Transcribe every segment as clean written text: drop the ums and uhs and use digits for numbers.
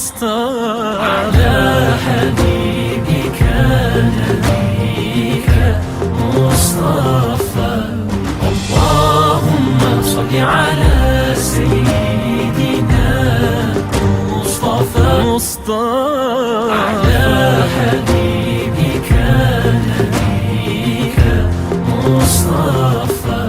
مصطفى على حبيبك نبيك مصطفى اللهم صل على سيدنا مصطفى على حبيبك نبيك مصطفى.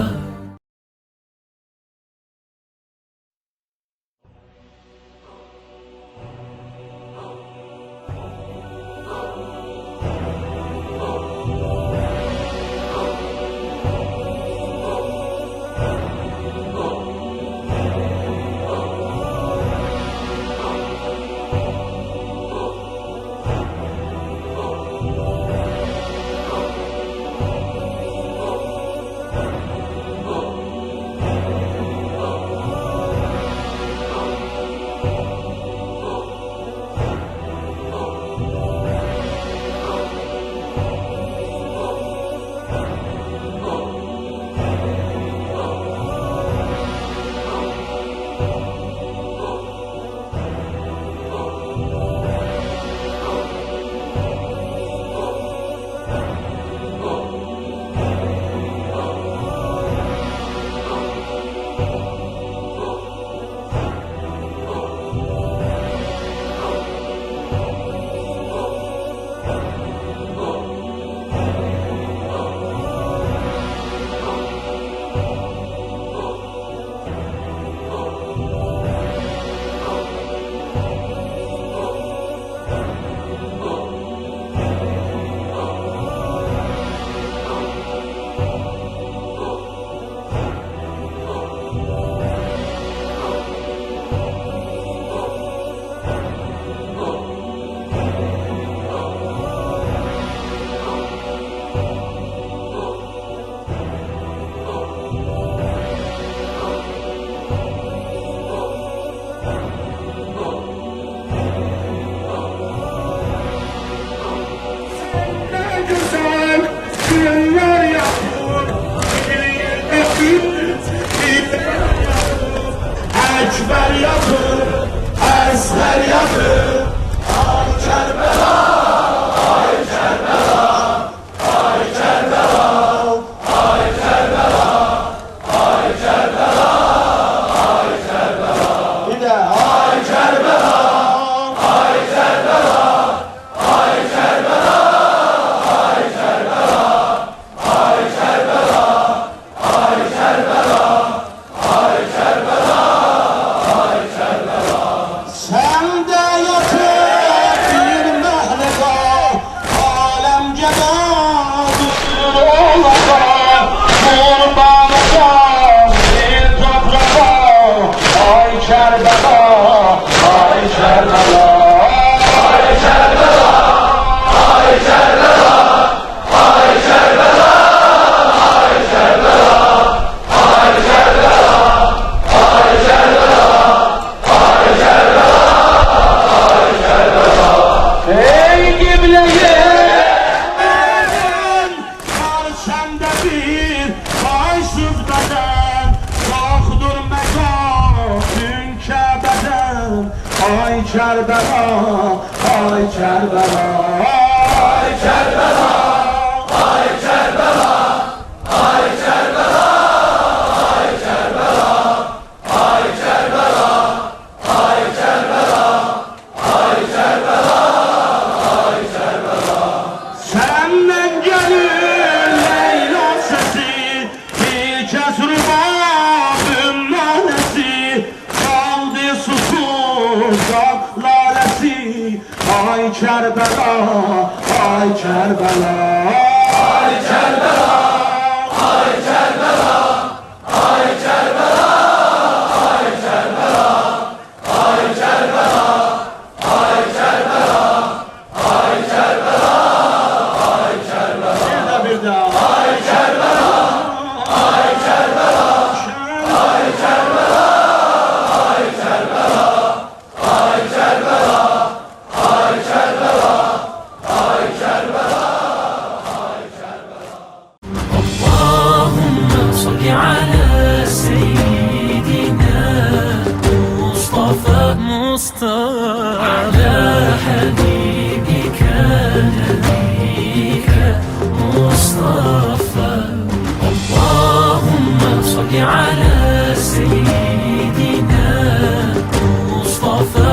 Ay Kerbela, ay Kerbela, ay Kerbela, ay Kerbela, ay Kerbela, ay Kerbela, ay Kerbela, ay Kerbela, ay Kerbela, ay Kerbela. Senden gelir Leyla sesi, bir kez rübabın nanesi, kaldı susuz lalesi. Ay Kerbela, ay Kerbela, ay Kerbela, ay Kerbela, ay Kerbela, ay Kerbela, ay Kerbela, ay Kerbela, ay Kerbela, ay Kerbela. Bir daha. Ay Kerbela, ay Kerbela, ay Kerbela, ay Kerbela, ay Kerbela, ay Kerbela, ay Kerbela, ay Kerbela. Allahümme salli ala seyyidina Mustafa مصطفى على حبيبك نبيك مصطفى. اللهم صل على سيدنا مصطفى